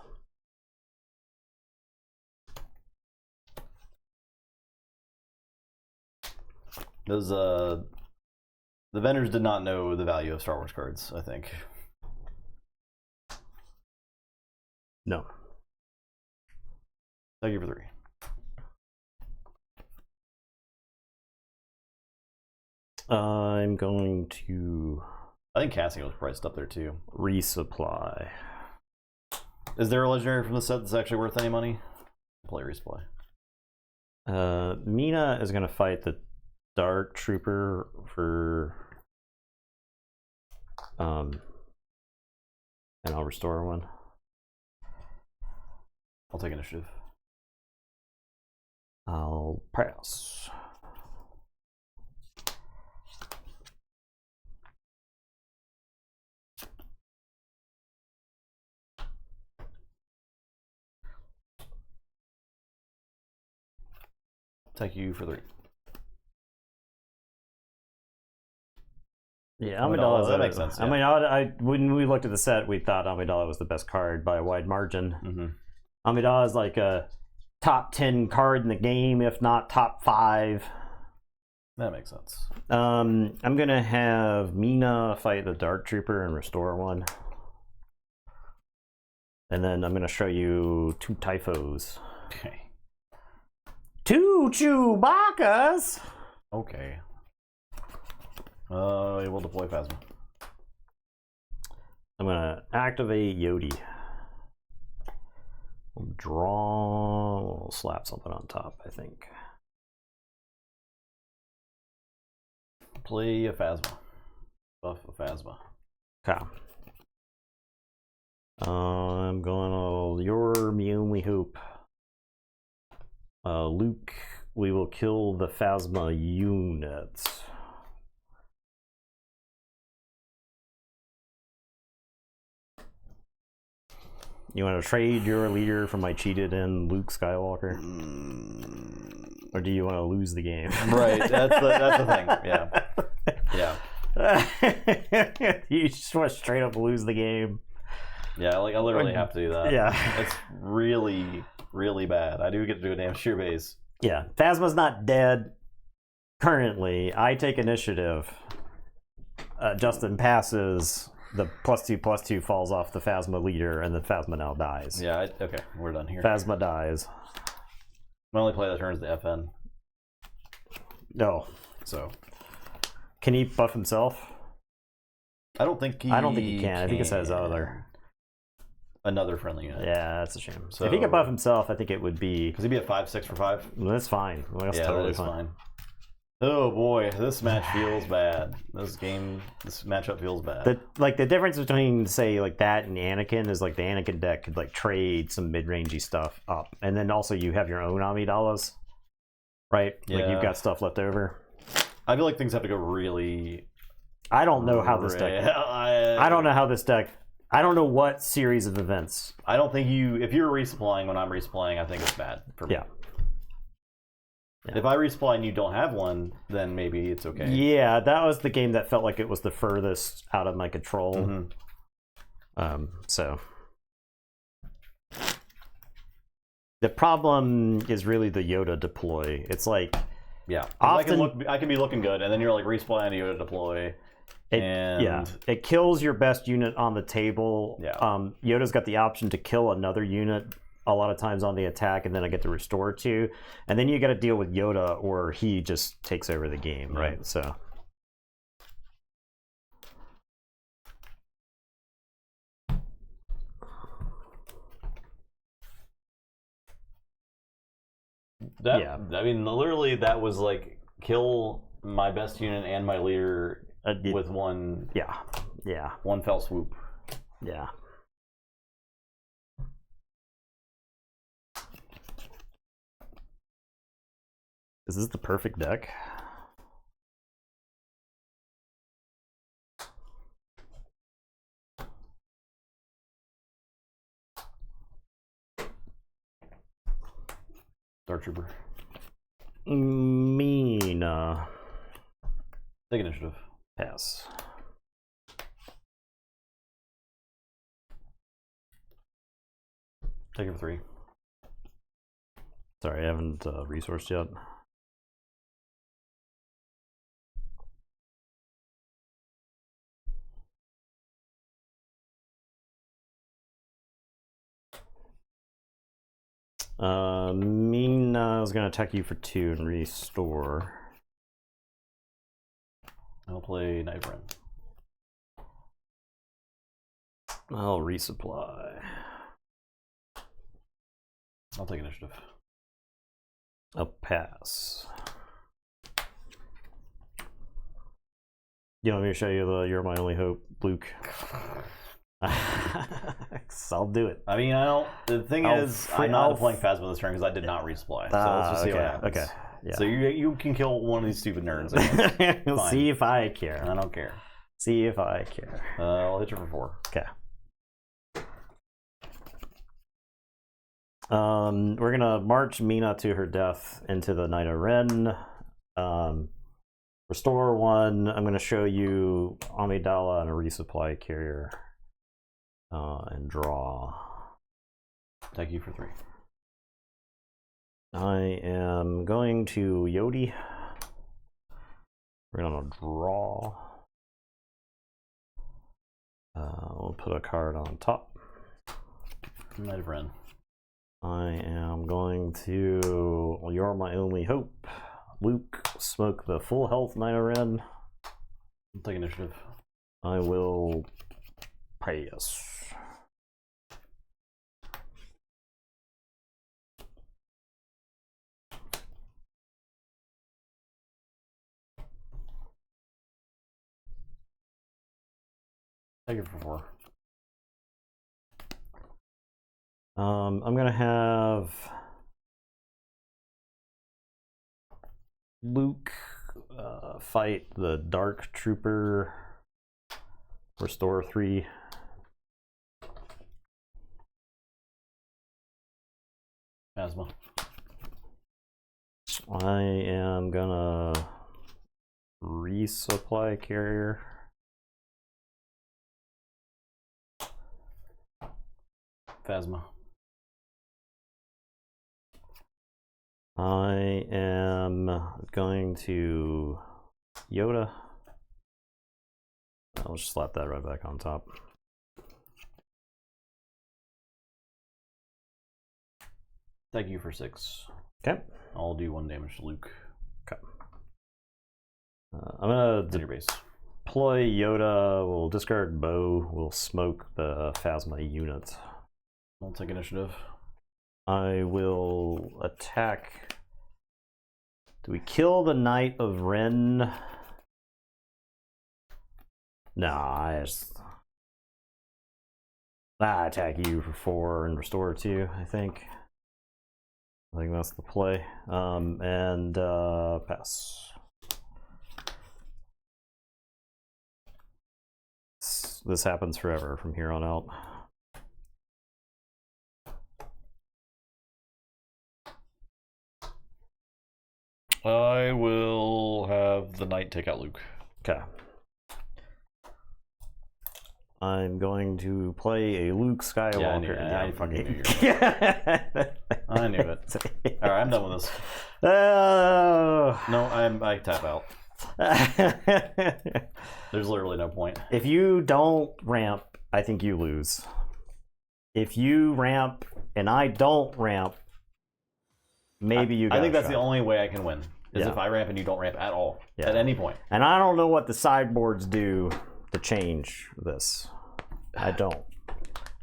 Those the vendors did not know the value of Star Wars cards, I think. No. Thank you for 3. I'm going to. I think Cassio was priced up there too. Resupply. Is there a legendary from the set that's actually worth any money? Play resupply. Mina is going to fight the Dark Trooper for. And I'll restore one. I'll take initiative. I'll pass. Thank you for 3. Yeah, Amidala. That makes sense. Yeah. I mean, when we looked at the set, we thought Amidala was the best card by a wide margin. Amidala is like a top 10 card in the game, if not top 5. That makes sense. I'm gonna have Mina fight the Dark Trooper and restore one, and then I'm gonna show you 2 Typhos. Okay. 2 Chewbacca's. Okay. We'll deploy Phasma. I'm gonna activate Yoda. We'll draw. We'll slap something on top, I think. Play a Phasma. Buff a Phasma. Okay. I'm going to You're My Only Hope. Luke, we will kill the Phasma units. You want to trade your leader for my cheated in Luke Skywalker? Or do you want to lose the game? Right, that's the thing. Yeah. You just want to straight up lose the game. Yeah, like I literally have to do that. Yeah. It's really, really bad. I do get to do a damn sheer base. Yeah, Phasma's not dead currently. I take initiative. Justin passes. The +2/+2 falls off the Phasma leader, and the Phasma now dies. Yeah, okay, we're done here. Phasma dies. My only play that turns to FN. No. So. Can he buff himself? I don't think he can. I think it says other. Another friendly unit. Yeah, that's a shame. So, if he could buff himself, I think it would be... Because he'd be at 5/6 for 5? That's fine. That's totally fine. Oh boy, this match feels bad. This matchup feels bad. The difference between, say, like that and Anakin is like the Anakin deck could like trade some mid-rangey stuff up. And then also you have your own Amidalas, right? Yeah. Like you've got stuff left over. I feel like things have to go really... I don't know how this deck... I don't know how this deck... I don't know what series of events. I don't think you... If you're resupplying when I'm resupplying, I think it's bad for me. Yeah. If I resupply and you don't have one, then maybe it's okay. Yeah, that was the game that felt like it was the furthest out of my control. Mm-hmm. So the problem is really the Yoda deploy. It's like often I can be looking good, and then you're like resupplying a Yoda deploy. It kills your best unit on the table. Yeah. Yoda's got the option to kill another unit a lot of times on the attack, and then I get to restore to, and then you got to deal with Yoda, or he just takes over the game, right? So I mean, literally, that was like kill my best unit and my leader with one. One fell swoop. Yeah. Is this the perfect deck? Dark Trooper. Mina. Take initiative. Pass. Take it for 3. Sorry, I haven't resourced yet. Mina is going to attack you for 2 and restore. I'll play Knife Run. I'll resupply. I'll take initiative. I'll pass. You want me to show you the You're My Only Hope, Luke? I'll do it. I mean, the thing is, I'm not playing Phasma this turn because I did not resupply. So let's just see what happens. Okay. Yeah. So you can kill one of these stupid nerds. We'll see if I care. I don't care. See if I care. I'll hit you for 4. Okay. We're gonna march Mina to her death into the Night of Ren. Restore 1. I'm gonna show you Amidala and a resupply carrier. And draw. Thank you for 3. I am going to Yodi. We're gonna draw. We'll put a card on top. Night of Ren. I am going to You're My Only Hope. Luke, smoke the full health Night of Ren. I'll take initiative. I will pass. Take it for 4. I'm gonna have Luke fight the Dark Trooper. Restore 3. Phasma. I am gonna resupply carrier. Phasma. I am going to Yoda. I'll just slap that right back on top. Thank you for 6. Okay. I'll do 1 damage to Luke. Okay. I'm gonna To your base. deploy Yoda. We'll discard bow. We'll smoke the Phasma unit. I'll take initiative. I will attack. Do we kill the Knight of Ren? Nah, I attack you for 4 and restore 2, I think. I think that's the play. And pass. This happens forever from here on out. I will have the knight take out Luke. Okay. I'm going to play a Luke Skywalker. I fucking knew you were I knew it. All right, I'm done with this. Oh. No, I tap out. There's literally no point. If you don't ramp, I think you lose. If you ramp and I don't ramp, maybe you got I think a that's shot. the only way I can win. Is Yeah. if I ramp and you don't ramp at all. Yeah. At any point. And I don't know what the sideboards do to change this. I don't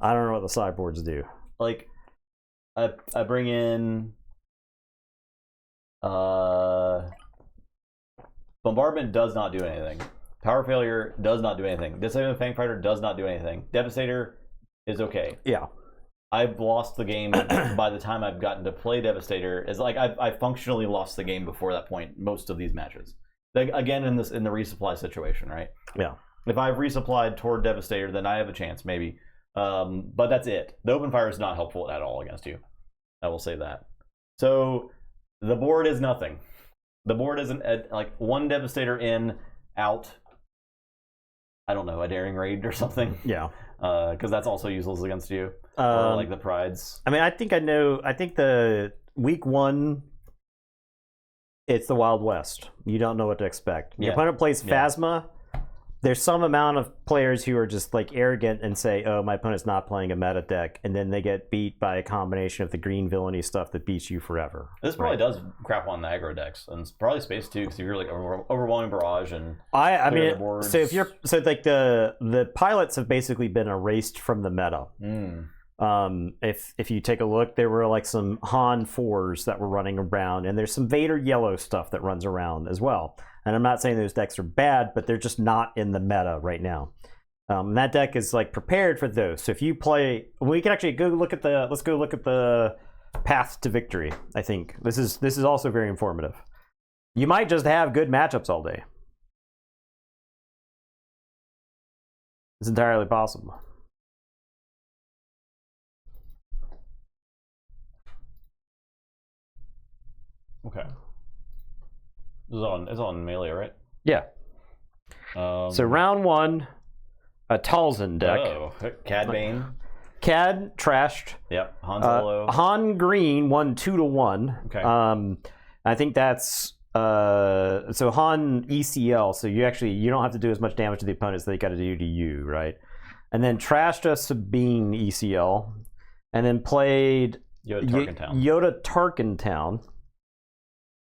know what the sideboards do. Like, I bring in Bombardment does not do anything. Power Failure does not do anything. Disabling Fang Fighter does not do anything. Devastator is okay. Yeah. I've lost the game by the time I've gotten to play Devastator. It's like I functionally lost the game before that point. Most of these matches, like, again in the resupply situation, right? Yeah. If I've resupplied toward Devastator, then I have a chance, maybe. But that's it. The open fire is not helpful at all against you. I will say that. So the board is nothing. The board isn't like 1 Devastator in, out. I don't know, a Daring Raid or something. Yeah. Because that's also useless against you. Or like the Prides. I mean, I think the week 1, it's the Wild West. You don't know what to expect. Your opponent plays Phasma. There's some amount of players who are just like arrogant and say, oh, my opponent's not playing a meta deck, and then they get beat by a combination of the green villainy stuff that beats you forever. This probably does crap on the aggro decks, and it's probably space too, because if you're like overwhelming barrage and I mean, the boards. so if you're like the pilots have basically been erased from the meta. If you take a look, there were like some Han 4s that were running around, and there's some Vader yellow stuff that runs around as well. And I'm not saying those decks are bad, but they're just not in the meta right now. That deck is like prepared for those. So if you play, we can actually go look at let's go look at the path to victory. I think this is also very informative. You might just have good matchups all day. It's entirely possible. Okay. It's on Melee, right? Yeah. So round 1, a Talzin deck. Oh, Cad Bane. Cad trashed. Yep. Han Solo. Han Green won 2-1. Okay. I think that's so Han ECL. So you don't have to do as much damage to the opponents that they got to do to you, right? And then trashed a Sabine ECL, and then played Yoda Tarkentown.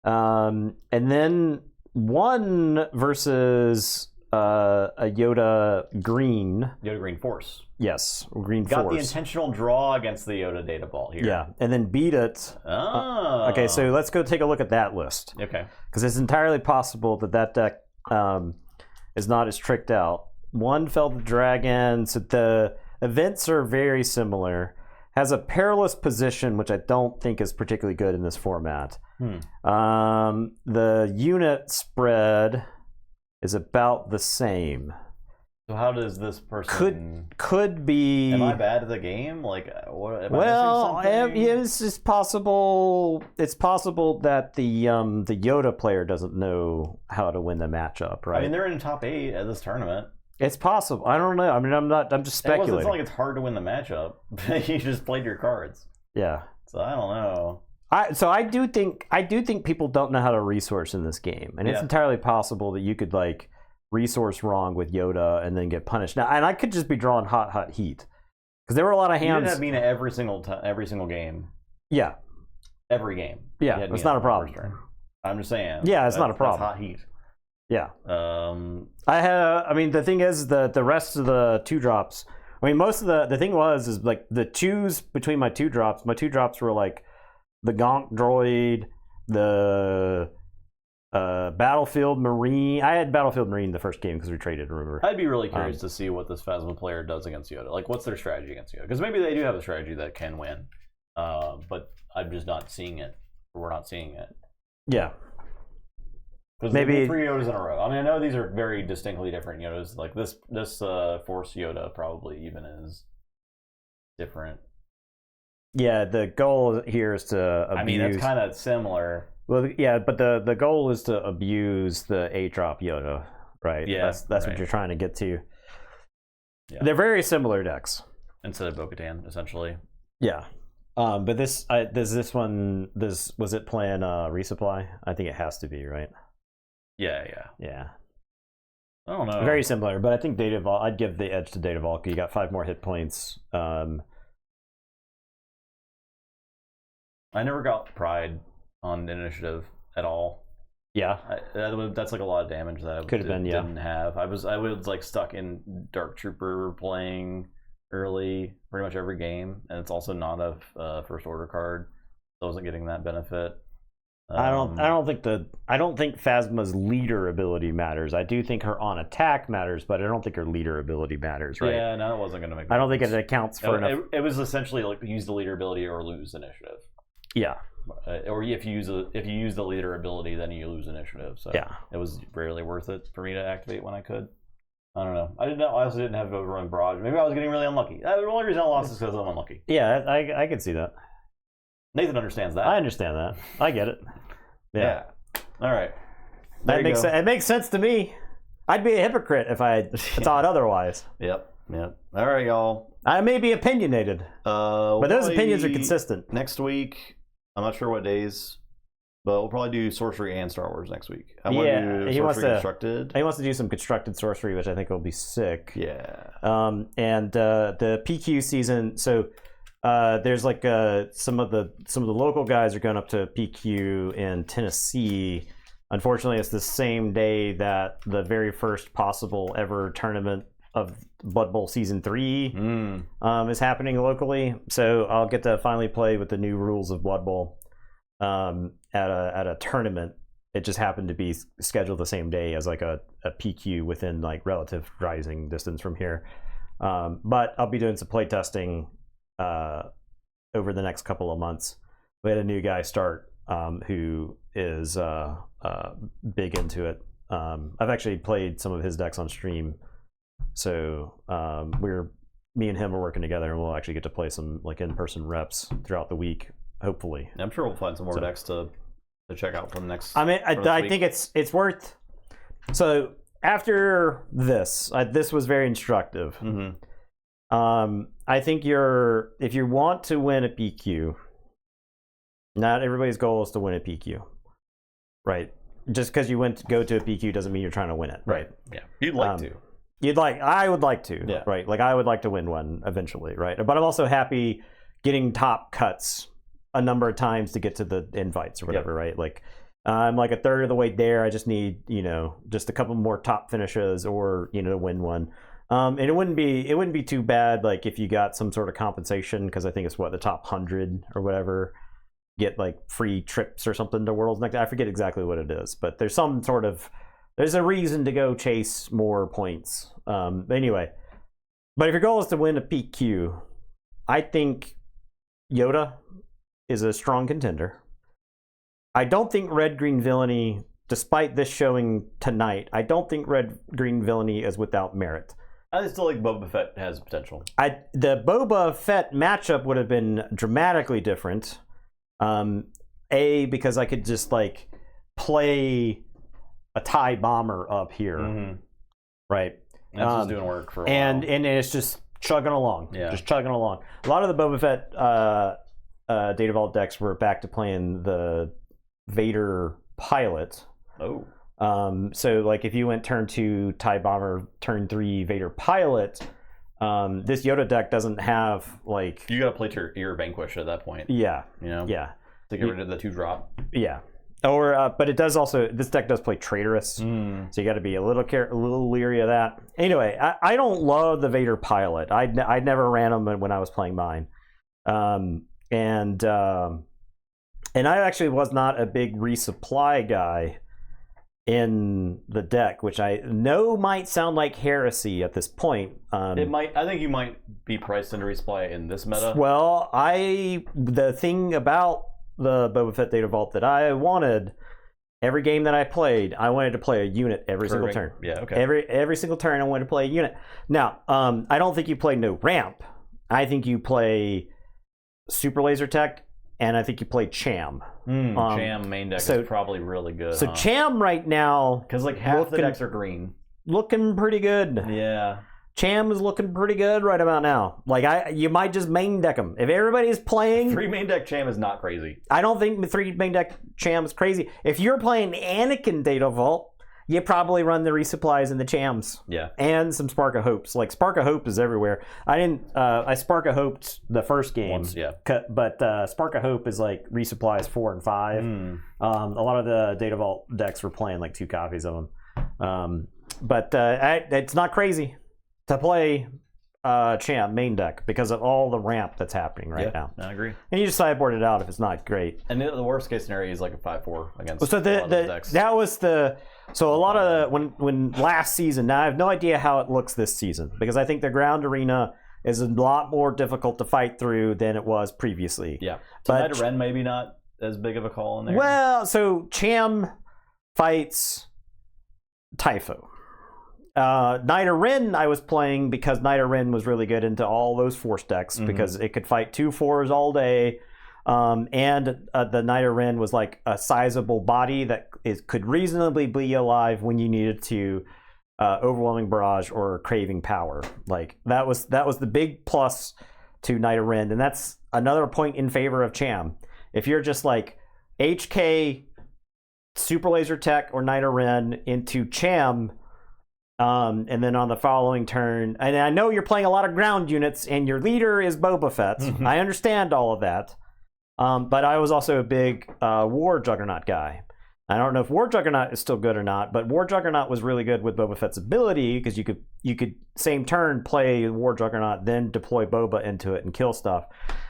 And then won versus a Yoda Green. Yoda Green Force. Yes, Green Got Force. the intentional draw against the Yoda data ball here. Yeah, and then beat it. Oh. Okay, so let's go take a look at that list. Okay. Because it's entirely possible that deck is not as tricked out one fell to dragon. So the events are very similar. Has a perilous position, which I don't think is particularly good in this format. The unit spread is about the same. So how does this person could be? Am I bad at the game? Like, what? It's just possible. It's possible that the Yoda player doesn't know how to win the matchup, right? I mean, they're in top 8 at this tournament. It's possible. I don't know. I mean, I'm just speculating. It's not like it's hard to win the matchup. You just played your cards. Yeah. So I don't know. I do think people don't know how to resource in this game, and it's entirely possible that you could like resource wrong with Yoda and then get punished. Now, and I could just be drawing hot heat because there were a lot of hands. You didn't have Mina every single game. Yeah. Every game. Yeah, it's not a problem. I'm just saying. Yeah, it's not a problem. That's hot heat. Yeah. I mean, the thing is the rest of the 2-drops. I mean, most of the thing is like the choose between my 2-drops. My 2-drops were like the Gonk droid, the Battlefield Marine. I had Battlefield Marine the first game because we traded, remember? I'd be really curious to see what this Phasma player does against Yoda. Like, what's their strategy against Yoda? Because maybe they do have a strategy that can win, but I'm just not seeing it. We're not seeing it. Yeah. Because maybe 3 Yodas in a row. I mean, I know these are very distinctly different Yodas. Like this Force Yoda probably even is different. Yeah, the goal here is to abuse. I mean, it's kind of similar. Well, yeah, but the goal is to abuse the 8-drop Yoda, right? Yeah, that's what you're trying to get to. Yeah. They're very similar decks. Instead of Bo-Katan, essentially. Yeah. But was it playing resupply? I think it has to be, right? Yeah. I don't know. Very similar, but I think Data Vault. I'd give the edge to Data Vault. You got 5 more hit points. I never got Pride on initiative at all. Yeah, that's like a lot of damage that I didn't have. I was like stuck in Dark Trooper playing early pretty much every game, and it's also not a first order card, so I wasn't getting that benefit. I don't think Phasma's leader ability matters. I do think her on attack matters, but I don't think her leader ability matters, right? Yeah, no, it wasn't going to make. I don't think it accounts for enough. It was essentially like use the leader ability or lose initiative. Yeah. Or if you use the leader ability, then you lose initiative. So yeah, it was rarely worth it for me to activate when I could. I don't know. I also didn't have overrun barrage. Maybe I was getting really unlucky. The only reason I lost is because I'm unlucky. Yeah, I can see that. Nathan understands that. I understand that. I get it. Yeah. All right. That makes sense. It makes sense to me. I'd be a hypocrite if I thought otherwise. Yep. All right, y'all. I may be opinionated, but those opinions are consistent. Next week, I'm not sure what days, but we'll probably do sorcery and Star Wars next week. He wants to do some constructed sorcery, which I think will be sick. Yeah. And the PQ season. So there's like some of the local guys are going up to PQ in Tennessee. Unfortunately, it's the same day that the very first possible ever tournament of Blood Bowl Season 3 is happening locally. So I'll get to finally play with the new rules of Blood Bowl at a tournament. It just happened to be scheduled the same day as like a PQ within like relative rising distance from here. But I'll be doing some play testing over the next couple of months. We had a new guy start who is big into it. I've actually played some of his decks on stream. So me and him are working together, and we'll actually get to play some like in-person reps throughout the week, hopefully. I'm sure we'll find some more decks to check out from next. I mean, I think it's worth. So after this, this was very instructive. Mm-hmm. I think if you want to win a PQ, not everybody's goal is to win a PQ, right? Just because you go to a PQ doesn't mean you're trying to win it, right? Yeah, you'd like to. I would like to, yeah. Right? Like I would like to win one eventually, right? But I'm also happy getting top cuts a number of times to get to the invites or whatever, right? Like I'm like a third of the way there. I just need, just a couple more top finishes or, to win one. And it wouldn't be too bad, like if you got some sort of compensation, because I think it's the top 100 or whatever, get like free trips or something to Worlds next. I forget exactly what it is, but there's some sort of there's a reason to go chase more points. Anyway, but if your goal is to win a PQ, I think Yoda is a strong contender. I don't think Red Green Villainy, despite this showing tonight, I don't think Red Green Villainy is without merit. I still think Boba Fett has potential. The Boba Fett matchup would have been dramatically different. Because I could just like play a TIE bomber up here, right? And that's just doing work for a while. And it's just chugging along, just chugging along. A lot of the Boba Fett Data Vault decks were back to playing the Vader pilot. Oh. So like if you went turn 2 TIE bomber, turn 3 Vader pilot, this Yoda deck doesn't have like you gotta play your Vanquish at that point. Yeah. You know? Yeah. To get rid of the 2-drop. Yeah. Or but it does also, this deck does play Traitorous, so you got to be a little leery of that. Anyway, I don't love the Vader pilot. I never ran them when I was playing mine, and I actually was not a big resupply guy in the deck, which I know might sound like heresy at this point. It might. I think you might be priced into resupply in this meta. Well, the thing about the Boba Fett Data Vault that I wanted, every game that I played, I wanted to play a unit every single turn. Yeah, okay. Every single turn I wanted to play a unit. Now, I don't think you play no ramp. I think you play Super Laser Tech, and I think you play Cham. Cham main deck is probably really good. So Cham right now, because like half the decks are green, looking pretty good. Yeah. Cham is looking pretty good right about now. Like you might just main deck them. If everybody's playing 3 main deck Cham is not crazy. I don't think the 3 main deck Cham is crazy. If you're playing Anakin Data Vault, you probably run the resupplies and the Chams. Yeah. And some Spark of Hopes. Like Spark of Hope is everywhere. I Spark of Hoped the first game. Once, yeah. But Spark of Hope is like resupplies 4 and 5. A lot of the Data Vault decks were playing like 2 copies of them. But it's not crazy to play Cham main deck because of all the ramp that's happening right now. I agree. And you just sideboard it out if it's not great. And the worst case scenario is like a 5-4 against so a lot of those decks. that was so a lot of when last season. Now I have no idea how it looks this season because I think the ground arena is a lot more difficult to fight through than it was previously. Yeah, Knight of Ren maybe not as big of a call in there. Well, so Cham fights Typho. Knight of Ren I was playing because Knight of Ren was really good into all those Force decks because it could fight 2 4s all day. And the Knight of Ren was like a sizable body that could reasonably be alive when you needed to Overwhelming Barrage or Craving Power. Like that was the big plus to Knight of Ren, and that's another point in favor of Cham. If you're just like HK, Super Laser Tech, or Knight of Ren into Cham, and then on the following turn, and I know you're playing a lot of ground units, and your leader is Boba Fett. I understand all of that. But I was also a big War Juggernaut guy. I don't know if War Juggernaut is still good or not, but War Juggernaut was really good with Boba Fett's ability because you could same turn play War Juggernaut, then deploy Boba into it and kill stuff.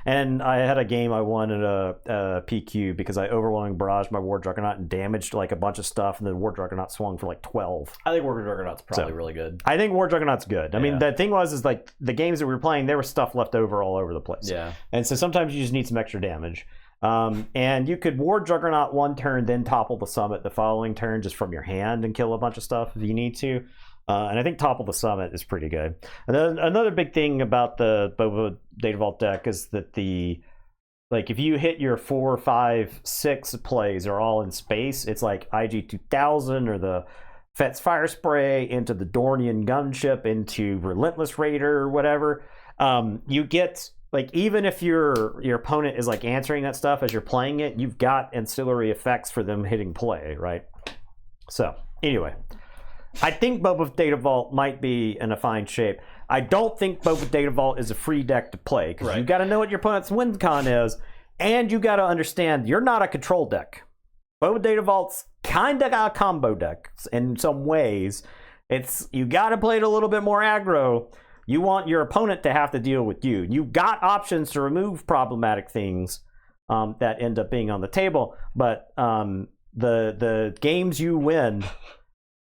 And I had a game I won at a PQ because I Overwhelming Barraged my War Juggernaut and damaged like a bunch of stuff, and then War Juggernaut swung for like 12. I think War Juggernaut's probably really good. I think War Juggernaut's good. I mean, the thing is like the games that we were playing, there was stuff left over all over the place. Yeah. And so sometimes you just need some extra damage. And you could War Juggernaut one turn, then topple the summit the following turn just from your hand and kill a bunch of stuff if you need to. And I think topple the summit is pretty good. And then another big thing about the Boba Data Vault deck is that if you hit your 4, 5, 6 plays are all in space, it's like IG 2000 or the Fett's Fire Spray into the Dornian Gunship into Relentless Raider or whatever. You get like even if your opponent is like answering that stuff as you're playing it, you've got ancillary effects for them hitting play, right? So anyway, I think Boba Data Vault might be in a fine shape. I don't think Boba Data Vault is a free deck to play because you got to know what your opponent's win con is, and you got to understand you're not a control deck. Boba Data Vault's kind of a combo deck in some ways. You got to play it a little bit more aggro. You want your opponent to have to deal with you. You've got options to remove problematic things that end up being on the table, but the games you win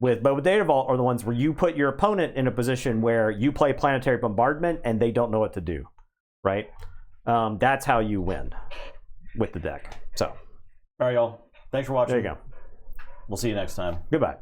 But Data Vault are the ones where you put your opponent in a position where you play Planetary Bombardment and they don't know what to do, right? That's how you win with the deck. So, all right, y'all. Thanks for watching. there you go. We'll see you next time. Goodbye.